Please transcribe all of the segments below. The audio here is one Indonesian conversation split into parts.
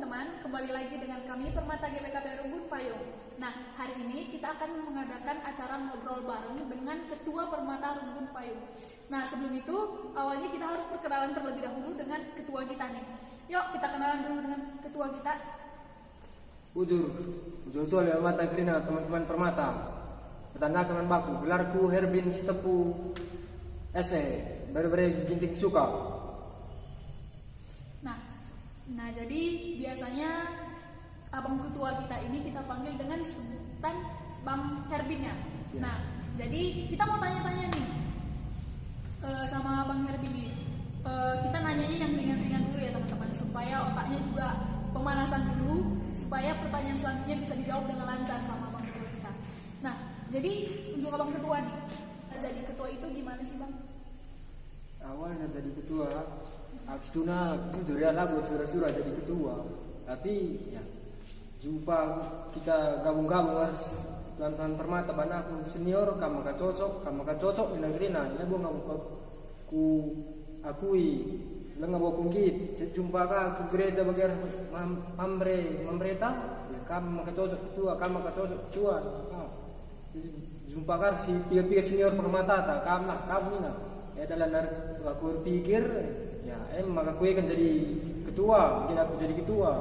teman-teman, kembali lagi dengan kami Permata GPKP Rumbun Payung. Nah, hari ini kita akan mengadakan acara ngobrol bareng dengan Ketua Permata Rumbun Payung. Nah, sebelum itu, awalnya kita harus perkenalan terlebih dahulu dengan ketua kita nih. Yuk, kita kenalan dulu dengan ketua kita. Ujur oleh mata krina teman-teman Permata. Pertanakan baku, gelarku Herbin Sitepu SE, bere-bere ginting suka. Nah, jadi biasanya abang ketua kita ini kita panggil dengan sebutan Bang Herbin ya. Nah, jadi kita mau tanya-tanya nih sama Bang Herbin nih. Kita nanyanya yang ringan-ringan dulu ya teman-teman, supaya otaknya juga pemanasan dulu, supaya pertanyaan selanjutnya bisa dijawab dengan lancar sama Bang Ketua kita. Nah, jadi untuk abang ketua nih, jadi ketua itu gimana sih Bang? Awalnya jadi ketua, habis itu jurian lah buat surah-surah jadi ketua. Tapi ya jumpa kita gabung-gabung harus teman-teman Permata bana aku senior kamu ka cocok di negeri nah ini gua ku akui lenga bawa kunggit jumpa ka ke gereja bagian pemerintah ya kamu ka cocok ketua jumpa ka si pihak senior Permata ta kamu ini ya dalam aku berpikir ya maka aku kan jadi ketua, mungkin aku jadi ketua.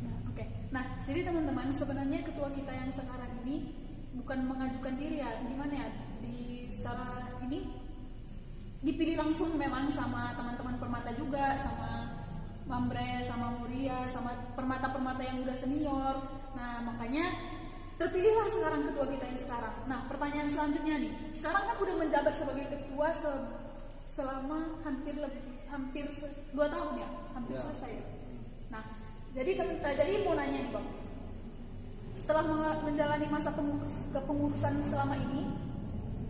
Nah, oke. Nah, jadi teman-teman sebenarnya ketua kita yang sekarang ini bukan mengajukan diri ya, gimana ya? Secara ini dipilih langsung memang sama teman-teman Permata juga, sama Mambre, sama Muria, sama Permata-Permata yang udah senior. Nah, makanya terpilihlah sekarang ketua kita yang sekarang. Nah, pertanyaan selanjutnya nih, sekarang kan udah menjabat sebagai ketua selama hampir 2 tahun ya, hampir selesai ya. Nah, jadi mau nanya nih Bang, setelah menjalani masa kepengurusan selama ini,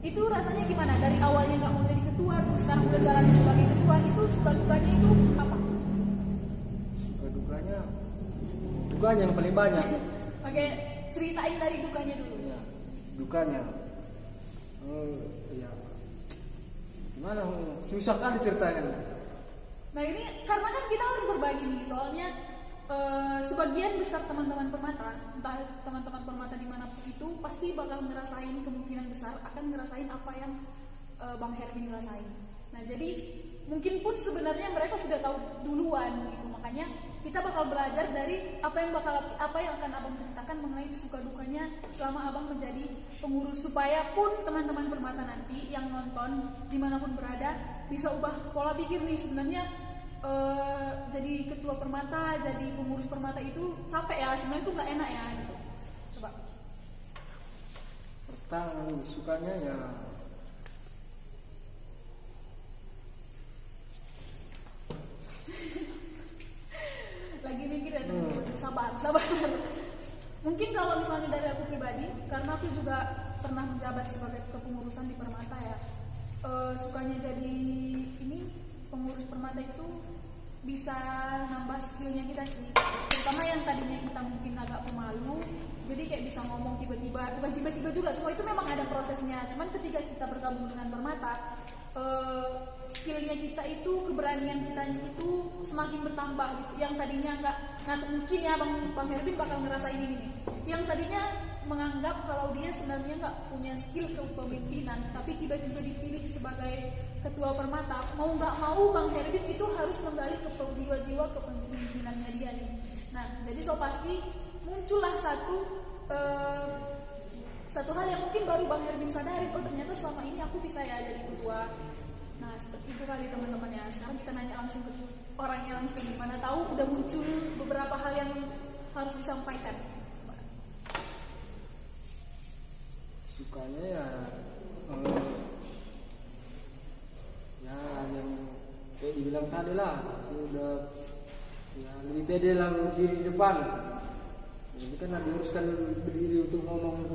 itu rasanya gimana? Dari awalnya nggak mau jadi ketua, terus sekarang udah jalani sebagai ketua, itu suka dukanya itu apa? Suka dukanya yang paling banyak. Oke, ceritain dari dukanya dulu. Ya, dukanya, ya. Gimana? Susah kali ceritanya. Nah ini karena kan kita harus berbagi nih, soalnya sebagian besar teman-teman Permata, entah teman-teman Permata dimanapun itu pasti bakal ngerasain, kemungkinan besar akan ngerasain apa yang Bang Herbin ngerasain. Nah jadi mungkin pun sebenarnya mereka sudah tahu duluan gitu, makanya kita bakal belajar dari apa yang akan abang ceritakan mengenai suka dukanya selama abang menjadi pengurus, supaya pun teman-teman Permata nanti yang nonton dimanapun berada bisa ubah pola pikir nih. Sebenarnya jadi ketua Permata, jadi pengurus Permata itu capek ya, sebenarnya itu nggak enak ya gitu. Coba. Pertama sukanya ya Lagi mikir ya teman-teman, sabar. Mungkin kalau misalnya dari aku pribadi, karena aku juga pernah menjabat sebagai kepengurusan di Permata ya, sukanya jadi ini pengurus Permata itu bisa nambah skillnya kita sih, terutama yang tadinya kita mungkin agak pemalu, jadi kayak bisa ngomong bukan tiba-tiba juga, semua itu memang ada prosesnya. Cuman ketika kita bergabung dengan Permata, skillnya kita itu, keberanian kita itu semakin bertambah gitu. Yang tadinya nggak, mungkin ya Bang Herbin bakal ngerasain ini nih. Yang tadinya menganggap kalau dia sebenarnya nggak punya skill kepemimpinan, tapi tiba-tiba dipilih sebagai ketua Permata, mau nggak mau Bang Herbin itu harus menggali ke jiwa-jiwa kepemimpinannya dia nih. Nah, jadi pasti muncullah satu hal yang mungkin baru Bang Herbin sadari, oh ternyata selama ini aku bisa ya jadi ketua. Nah seperti itu kali teman-teman ya. Sekarang kita nanya langsung ke orangnya langsung, mana tahu udah muncul beberapa hal yang harus disampaikan. Sukanya ya yang kayak dibilang tadi lah, sudah ya lebih pede lah di depan. Jadi kan diuruskan berdiri untuk ngomong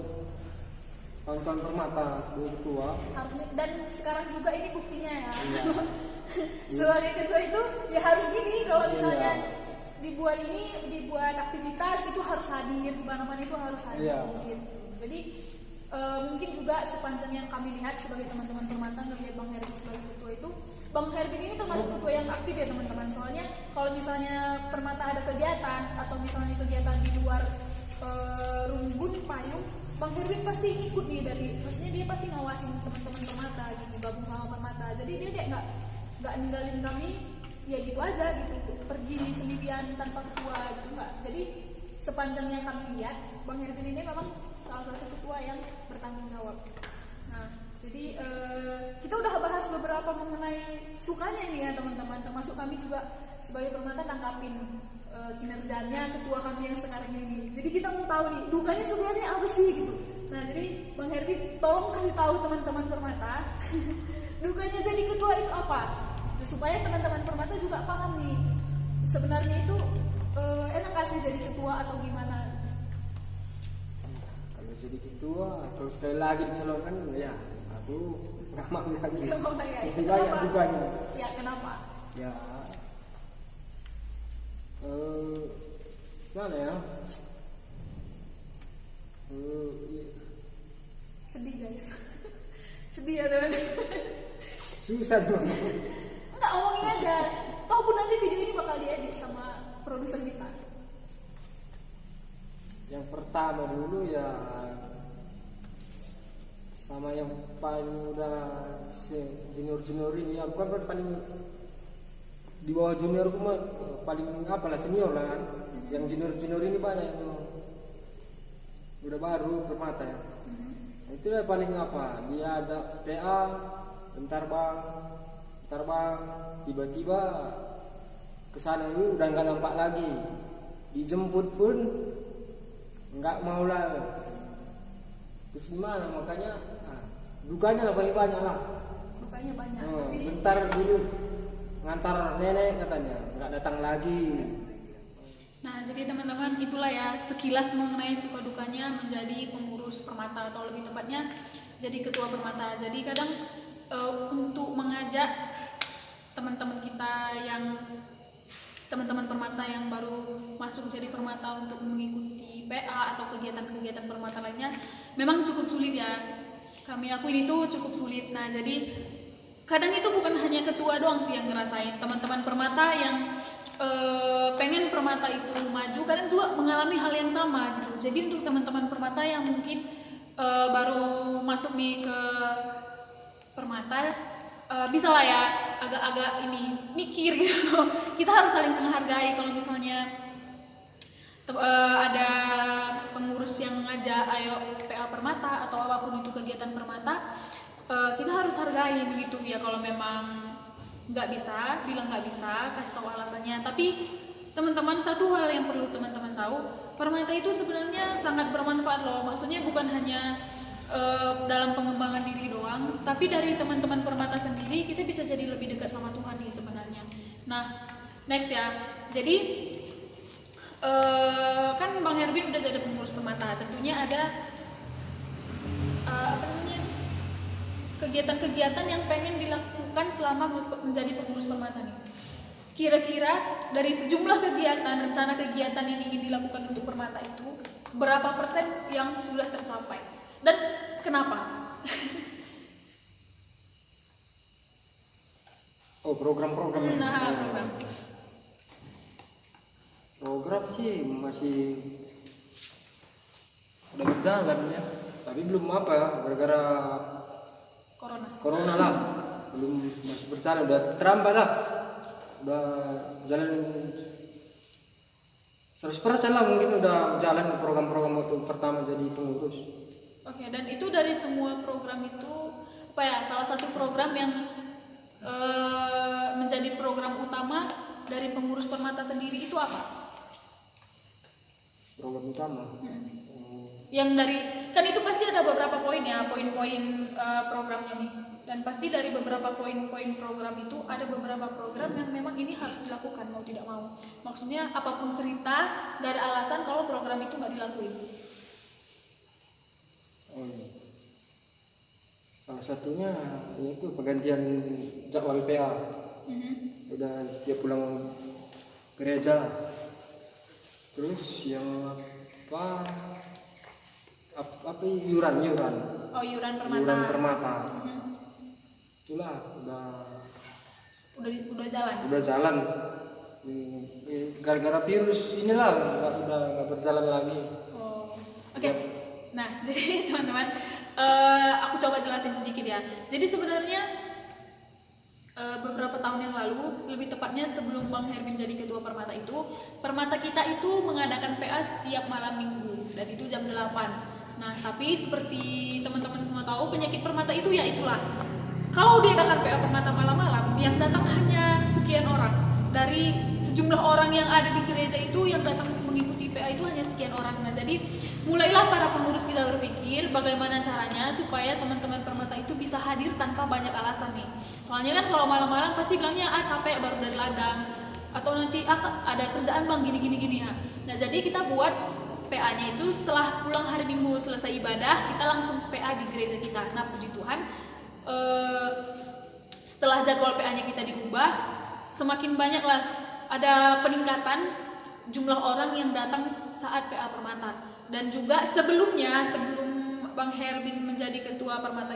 kawan-kawan Permata sebagai ketua. Harusnya, dan sekarang juga ini buktinya ya. Iya. Sebagai ketua itu ya harus gini, kalau misalnya dibuat aktivitas itu harus hadir, di mana-mana itu harus hadir. Iya. Jadi mungkin juga sepanjang yang kami lihat sebagai teman-teman Permata ngelihat Bang Herbin sebagai ketua itu, Bang Herbin ini termasuk ketua yang aktif ya teman-teman. Soalnya kalau misalnya Permata ada kegiatan atau misalnya kegiatan di luar rumpun payung, Bang Herbin pasti ikut nih maksudnya dia pasti ngawasin teman-teman Permata gitu, gabung sama Permata. Jadi dia kayak nggak ninggalin kami ya gitu aja gitu, pergi sendirian tanpa ketua gitu enggak. Jadi sepanjang yang kami lihat, Bang Herbin ini memang salah satu ketua yang bertanggung jawab. Nah, jadi kita udah bahas beberapa mengenai sukanya nih ya teman-teman, termasuk kami juga sebagai Permata tangkapin kinerjanya ketua kami yang sekarang ini. Jadi kita mau tahu nih dukanya sebenarnya apa sih gitu. Nah, jadi Bang Herbin tolong kasih tahu teman-teman Permata dukanya jadi ketua itu apa, supaya teman-teman Permata juga paham nih sebenarnya itu enak kasih jadi ketua atau gimana. Kalau jadi ketua, kalau sekali lagi dicalonkan ya aku nggak mau lagi. Nggak mau lagi. Lebih banyak dukanya. Ya kenapa? Ya mana ya? Sedih guys. Sedih ya teman-teman. Susah dong. Enggak, omongin aja. Toh pun nanti video ini bakal diedit sama produser kita. Yang pertama dulu ya sama yang paling udah junior ini, aku kan paling di bawah junior aku mah paling apalah senior lah kan. Yang junior ini banyak yang udah baru Permata ya. Itu lah paling apa, dia ajak PA bentar bang, tiba-tiba kesana ini udah nggak nampak lagi, dijemput pun nggak mau lah. Terus gimana, makanya dukanya lah paling banyak lah. Dukanya banyak, tapi bentar dulu ngantar nenek katanya nggak datang lagi. nah jadi teman-teman itulah ya sekilas mengenai suka dukanya menjadi pengurus Permata, atau lebih tepatnya jadi ketua Permata. Jadi kadang untuk mengajak teman-teman Permata yang baru masuk jadi Permata untuk mengikuti PA atau kegiatan-kegiatan Permata lainnya memang cukup sulit ya. Kami akuin itu cukup sulit. Nah jadi kadang itu bukan hanya ketua doang sih yang ngerasain, teman-teman Permata yang pengen Permata itu maju kadang juga mengalami hal yang sama gitu. Jadi untuk teman-teman Permata yang mungkin baru masuk nih ke Permata, bisa lah ya agak-agak ini mikir gitu. Kita harus saling menghargai. Kalau misalnya ada pengurus yang ngajak ayo PA Permata atau apapun itu kegiatan Permata, kita harus hargain gitu ya. Kalau memang nggak bisa, bilang nggak bisa, kasih tahu alasannya. Tapi teman-teman, satu hal yang perlu teman-teman tahu, Permata itu sebenarnya sangat bermanfaat loh. Maksudnya bukan hanya dalam pengembangan diri doang, tapi dari teman-teman Permata sendiri kita bisa jadi lebih dekat sama Tuhan nih sebenarnya. Nah, next ya. Jadi kan Bang Herbin udah jadi pengurus Permata, tentunya ada kegiatan-kegiatan yang pengen dilakukan selama menjadi pengurus Permata nih. Kira-kira dari sejumlah kegiatan, rencana kegiatan yang ingin dilakukan untuk Permata itu berapa persen yang sudah tercapai dan kenapa? Oh, program-program. Nah, program sih masih udah berjalan ya, tapi belum apa gara-gara corona lah, belum, masih berjalan, udah terlambat lah, udah jalan 100% lah mungkin udah jalan program-program waktu pertama jadi pengurus. Oke, dan itu dari semua program itu apa ya, salah satu program yang menjadi program utama dari pengurus Permata sendiri itu apa? Program utama. Yang dari, kan itu pasti ada beberapa poin ya, poin-poin programnya nih, dan pasti dari beberapa poin-poin program itu ada beberapa program yang memang ini harus dilakukan mau tidak mau. Maksudnya apapun cerita, gak ada alasan kalau program itu gak dilakuin. Salah satunya yaitu pergantian jadwal PA. Udah setiap pulang gereja. Terus yang apa iuran. Oh, iuran Permata. Iuran Permata. Itulah udah udah jalan. Udah jalan. Gara-gara virus inilah udah nggak berjalan lagi. Oh, oke. Nah, jadi teman-teman, aku coba jelasin sedikit ya. Jadi sebenarnya beberapa tahun yang lalu, lebih tepatnya sebelum Bang Hermin jadi ketua Permata itu, Permata kita itu mengadakan PA setiap malam minggu dan itu jam 8. Nah, tapi seperti teman-teman semua tahu, penyakit Permata itu ya itulah. Kalau diadakan PA Permata malam-malam, yang datang hanya sekian orang. Dari sejumlah orang yang ada di gereja itu, yang datang mengikuti PA itu hanya sekian orang. Nah, jadi mulailah para pengurus kita berpikir bagaimana caranya supaya teman-teman Permata itu bisa hadir tanpa banyak alasan nih. Soalnya kan kalau malam-malam pasti bilangnya capek baru dari ladang, atau nanti ada kerjaan bang gini ya. Nah, jadi kita buat PA-nya itu setelah pulang hari Minggu selesai ibadah, kita langsung PA di gereja kita. Nah, puji Tuhan, setelah jadwal PA-nya kita diubah, semakin banyaklah ada peningkatan jumlah orang yang datang saat PA Permata. Dan juga sebelum Bang Hermin menjadi ketua Permata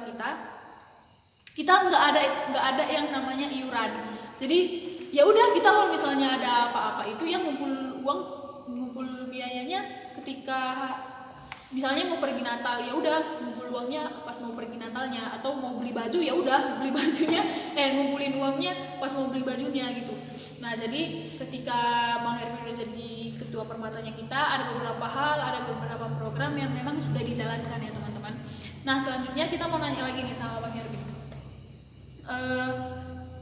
kita nggak ada yang namanya iuran. Jadi ya udah, kita kalau misalnya ada apa-apa itu yang ngumpul biayanya ketika misalnya mau pergi Natal, ya udah ngumpul uangnya pas mau pergi Natalnya, atau mau beli baju ya udah beli bajunya ngumpulin uangnya pas mau beli bajunya gitu. Nah, jadi ketika Bang Hermin udah jadi ketua Permatanya kita, ada beberapa program yang memang sudah dijalankan ya teman-teman. Nah, selanjutnya kita mau nanya lagi nih sama Bang Hermin.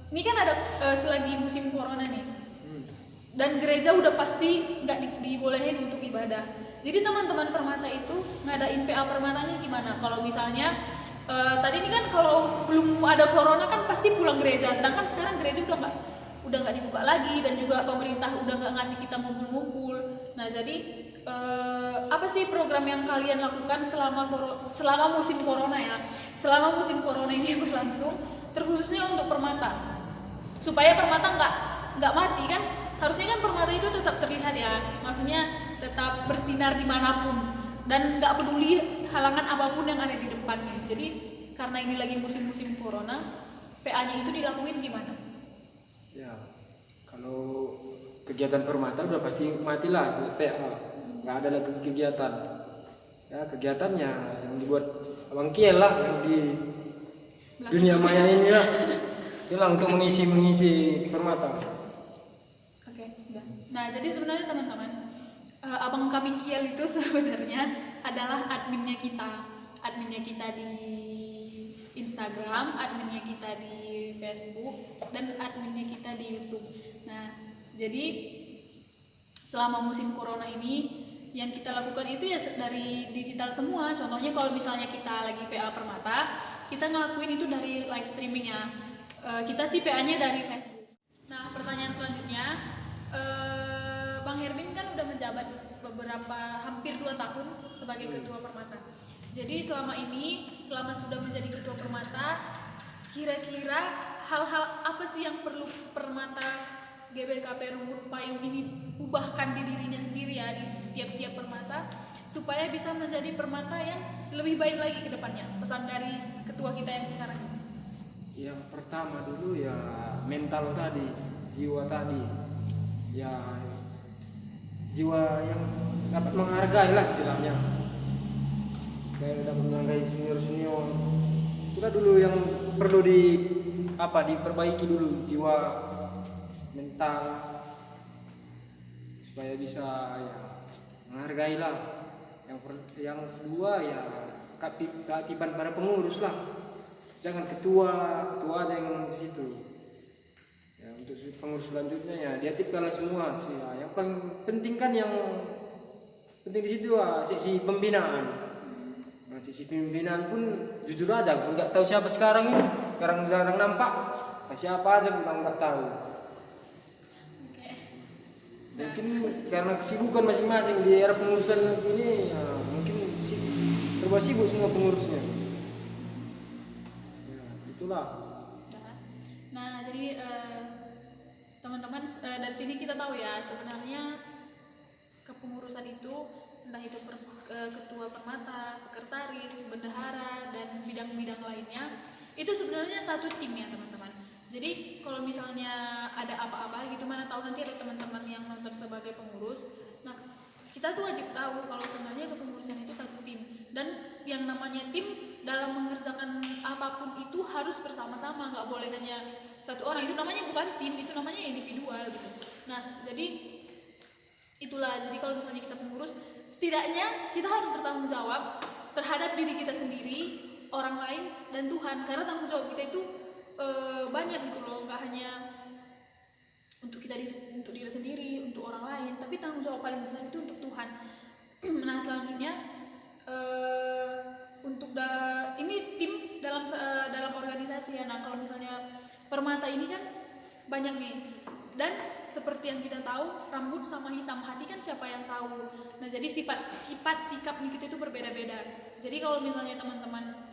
Ini kan ada selagi musim corona nih, dan gereja udah pasti nggak dibolehin untuk ibadah. Jadi teman-teman Permata itu ngadain PA Permatanya gimana? Kalau misalnya tadi ini kan kalau belum ada corona kan pasti pulang gereja, sedangkan sekarang gereja udah nggak dibuka lagi, dan juga pemerintah udah nggak ngasih kita ngumpul-ngumpul. Nah, jadi apa sih program yang kalian lakukan selama musim corona ya? Selama musim corona ini berlangsung, terkhususnya untuk Permata, supaya Permata nggak mati kan? Harusnya kan Permata itu tetap terlihat ya, maksudnya tetap bersinar dimanapun dan nggak peduli halangan apapun yang ada di depannya. Jadi karena ini lagi musim-musim corona, PA-nya itu dilakuin gimana? Ya, kalau kegiatan Permata udah pasti matilah PA, nggak ada lagi kegiatan. Ya, kegiatannya yang dibuat Abang Kiel lah, yang di dunia maya ini lah, itulah untuk mengisi Permata. Oke, udah. Nah, jadi sebenarnya teman-teman, Abang kami Kiel itu sebenarnya adalah adminnya kita di Instagram, adminnya kita di Facebook, dan adminnya kita di YouTube. Nah, jadi selama musim corona ini yang kita lakukan itu ya dari digital semua. Contohnya kalau misalnya kita lagi PA Permata, kita ngelakuin itu dari live streamingnya. Kita sih PA-nya dari Facebook. Nah, pertanyaan selanjutnya, Bang Hermin kan udah menjabat hampir 2 tahun sebagai ketua Permata. Jadi selama sudah menjadi ketua Permata, kira-kira hal-hal apa sih yang perlu Permata GBKP Rumput Payung ini ubahkan di dirinya sendiri ya, di tiap-tiap Permata, supaya bisa menjadi Permata yang lebih baik lagi ke depannya? Pesan dari ketua kita yang sekarang ini. Yang pertama dulu ya mental tadi, jiwa tadi, ya jiwa yang dapat menghargai lah istilahnya, kayak dapat menghargai senior. Itulah dulu yang perlu diperbaiki dulu, jiwa mental, supaya bisa ya menghargai lah. Yang kedua ya keaktifan para pengurus lah, jangan ketua aja yang di situ. Ya, untuk pengurus selanjutnya ya diaktifkanlah semua sih. Ya, yang penting kan yang penting di situ sisi pembinaan. Nah, sisi pembinaan pun jujur aja nggak tahu siapa sekarang jarang nampak. Nah, siapa aja memang nggak tahu. Mungkin karena kesibukan masing-masing di era pengurusan ini ya, mungkin serba sibuk semua pengurusnya. Ya, itulah. Nah, jadi teman-teman, dari sini kita tahu ya, sebenarnya kepengurusan itu entah itu ketua Permata, sekretaris, bendahara, dan bidang-bidang lainnya itu sebenarnya satu tim ya teman-teman. Jadi kalau misalnya ada apa-apa gitu, mana tahu nanti ada teman-teman yang nonton sebagai pengurus. Nah, kita tuh wajib tahu kalau sebenarnya kepengurusan itu satu tim, dan yang namanya tim dalam mengerjakan apapun itu harus bersama-sama, nggak boleh hanya satu orang. Itu namanya bukan tim, itu namanya individual gitu. Nah, jadi itulah, jadi kalau misalnya kita pengurus, setidaknya kita harus bertanggung jawab terhadap diri kita sendiri, orang lain, dan Tuhan. Karena tanggung jawab kita itu banyak gitu loh, nggak hanya untuk untuk diri sendiri, untuk orang lain, tapi tanggung jawab paling besar itu untuk Tuhan. Nah, selanjutnya untuk ini tim dalam organisasi ya. Nah, kalau misalnya permata ini kan banyak nih, dan seperti yang kita tahu, rambut sama hitam hati kan siapa yang tahu. Nah, jadi sifat sikap nih kita itu berbeda-beda. Jadi kalau misalnya teman-teman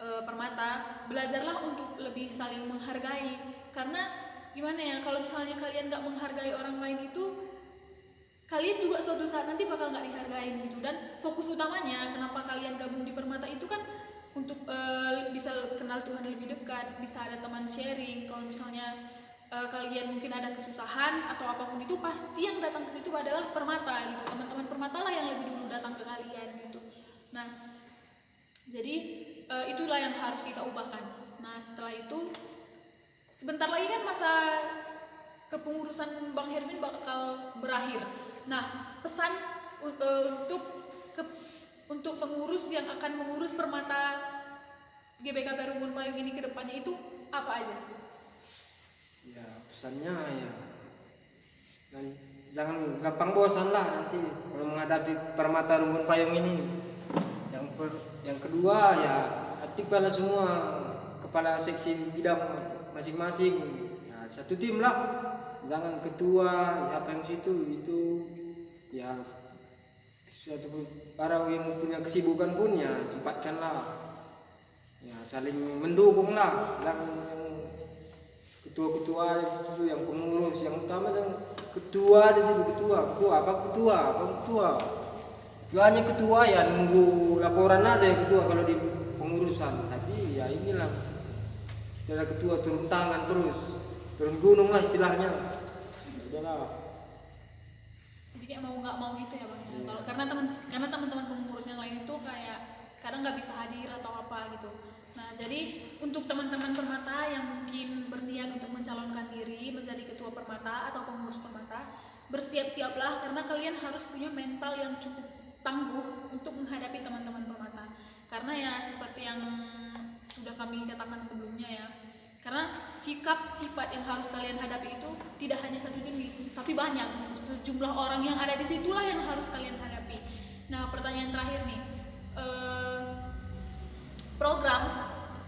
permata, belajarlah untuk lebih saling menghargai. Karena gimana ya, kalau misalnya kalian nggak menghargai orang lain itu, kalian juga suatu saat nanti bakal nggak dihargain gitu. Dan fokus utamanya kenapa kalian gabung di permata itu kan untuk bisa kenal Tuhan lebih dekat, bisa ada teman sharing. Kalau misalnya kalian mungkin ada kesusahan atau apapun itu, pasti yang datang ke situ adalah permata gitu. Teman-teman permata lah yang lebih dulu datang ke kalian gitu. Nah, jadi itulah yang harus kita ubahkan. Nah, setelah itu sebentar lagi kan masa kepengurusan Bang Hermin bakal berakhir. Nah, pesan untuk pengurus yang akan mengurus permata GBKP Rumbun Payung ini ke depannya itu apa aja? Ya, pesannya ya, dan jangan gampang bosan lah nanti kalau menghadapi permata Rumbun Payung ini. Yang kedua ya, aktifkanlah semua kepala seksi bidang masing-masing. Nah, satu tim lah, jangan ketua siapa yang situ itu ya, suatu para yang punya kesibukan pun ya sempatkanlah ya, saling mendukung lah. Dan ketua-ketua itu yang pengurus yang utama, yang ketua di situ, ketua hanya ketua ya, nunggu laporan aja ya ketua kalau di pengurusan. Tapi ya inilah, ada ketua turun tangan terus, turun gunung lah istilahnya. Udahlah. Jadi kayak mau nggak mau gitu ya Bang. Yeah. Karena teman-teman pengurus yang lain itu kayak kadang nggak bisa hadir atau apa gitu. Nah, jadi untuk teman-teman permata yang mungkin berniat untuk mencalonkan diri menjadi ketua permata atau pengurus permata, bersiap-siaplah karena kalian harus punya mental yang cukup tangguh untuk menghadapi teman-teman permata. Karena ya seperti yang sudah kami katakan sebelumnya ya, karena sifat yang harus kalian hadapi itu tidak hanya satu jenis, tapi banyak. Sejumlah orang yang ada di situlah yang harus kalian hadapi. Nah, pertanyaan terakhir nih,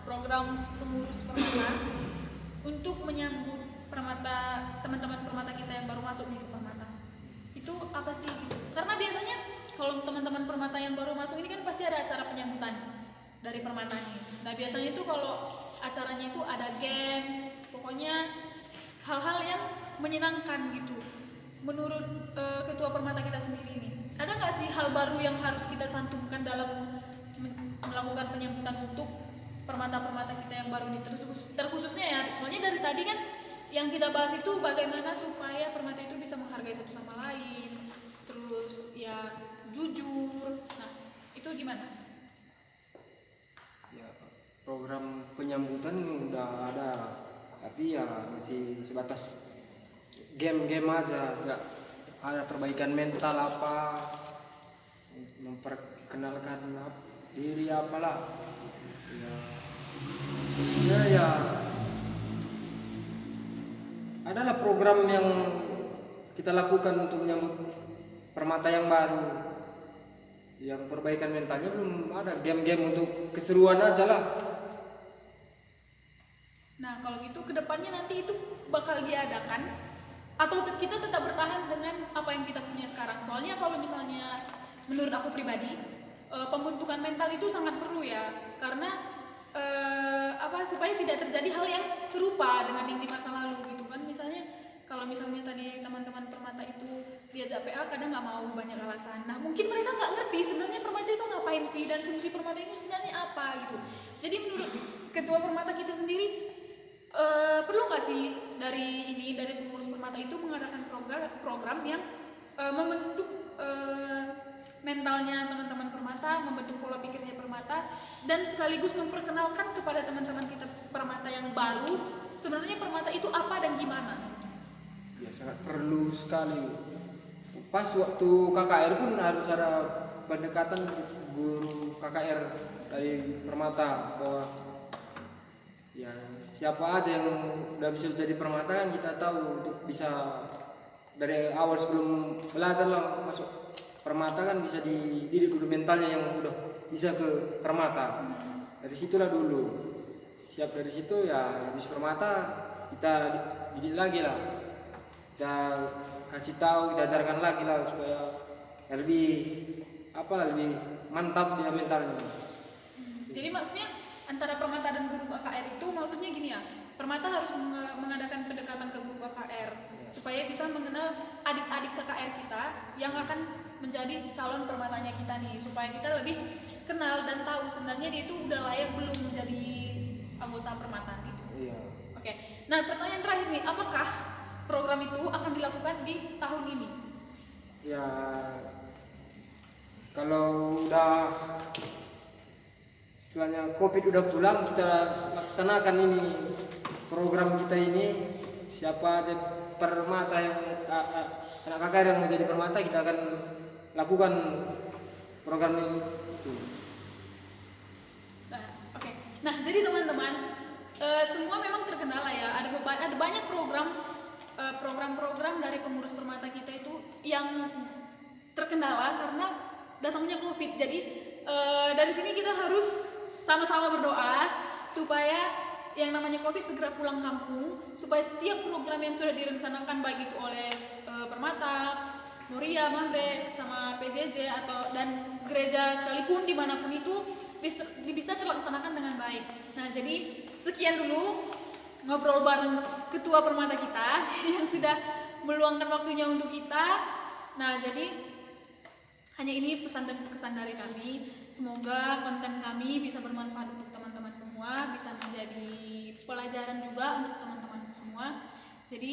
program pengurus permata untuk menyambut teman-teman permata kita yang baru masuk nih ke permata, itu apa sih gitu? Karena biasanya kalau teman-teman permata yang baru masuk ini kan pasti ada acara penyambutan dari permatanya. Nah, biasanya itu kalau acaranya itu ada games, pokoknya hal-hal yang menyenangkan gitu. Menurut ketua permata kita sendiri ini, ada nggak sih hal baru yang harus kita cantumkan dalam melakukan penyambutan untuk permata-permata kita yang baru ini, terkhususnya ya, soalnya dari tadi kan yang kita bahas itu bagaimana supaya permata itu bisa menghargai satu sama lain, terus ya jujur. Nah, itu gimana? Ya, program penyambutan udah ada, tapi ya masih sebatas game-game aja, nggak ada perbaikan mental apa, memperkenalkan diri apalah. Ya adalah program yang kita lakukan untuk menyambut permata yang baru. Yang perbaikan mentalnya belum ada, game-game untuk keseruan aja lah. Nah, kalau gitu kedepannya nanti itu bakal diadakan atau kita tetap bertahan dengan apa yang kita punya sekarang? Soalnya kalau misalnya menurut aku pribadi, pembentukan mental itu sangat perlu ya, karena supaya tidak terjadi hal yang serupa dengan yang di masa lalu gitu kan. Misalnya kalau misalnya tadi teman-teman permata itu diajak PA kadang nggak mau, banyak alasan. Nah, mungkin mereka nggak ngerti sebenarnya permata itu ngapain sih dan fungsi permata itu sebenarnya apa gitu. Jadi menurut ketua permata kita sendiri, perlu nggak sih dari pengurus Permata itu mengadakan program yang membentuk mentalnya teman-teman Permata, membentuk pola pikirnya Permata, dan sekaligus memperkenalkan kepada teman-teman kita Permata yang baru sebenarnya Permata itu apa dan gimana? Ya sangat perlu sekali. Pas waktu KKR pun harus ada pendekatan guru KKR dari Permata, bahwa ya siapa aja yang udah bisa jadi Permata kan kita tahu, untuk bisa dari awal sebelum belajar lah masuk Permata kan bisa dididik dulu mentalnya yang udah bisa ke Permata. Dari situlah dulu. Siap dari situ ya habis Permata kita didik lagi lah. Kita kasih tahu, kita ajarkan lagi lah supaya lebih lebih mantap dia mentalnya. Jadi maksudnya antara Permata dan guru KKR itu maksudnya gini ya, Permata harus mengadakan pendekatan ke guru KKR supaya bisa mengenal adik-adik KKR kita yang akan menjadi calon Permatanya kita nih, supaya kita lebih kenal dan tahu sebenarnya dia itu udah layak belum menjadi anggota Permata gitu. Iya. Oke. Nah, pertanyaan terakhir nih, apakah program itu akan dilakukan di tahun ini? Ya kalau udah istilahnya COVID udah pulang, kita laksanakan ini program kita ini. Siapa aja Permata yang anak KKR yang menjadi Permata, kita akan lakukan program ini. Nah, oke. Nah, jadi teman-teman, semua memang terkenal lah ya. Ada banyak program-program dari pengurus Permata kita itu yang terkendala karena datangnya COVID. Jadi dari sini kita harus sama-sama berdoa supaya yang namanya COVID segera pulang kampung, supaya setiap program yang sudah direncanakan baik itu oleh Permata, Moria, Mamre, sama PJJ dan gereja sekalipun dimanapun itu bisa terlaksanakan dengan baik. Nah, jadi sekian dulu ngobrol bareng ketua Permata kita yang sudah meluangkan waktunya untuk kita. Nah, jadi hanya ini pesan dan kesan dari kami. Semoga konten kami bisa bermanfaat untuk teman-teman semua, bisa menjadi pelajaran juga untuk teman-teman semua. Jadi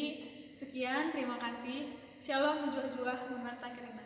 sekian, terima kasih. Shalom, juah-juah, memarta kirina.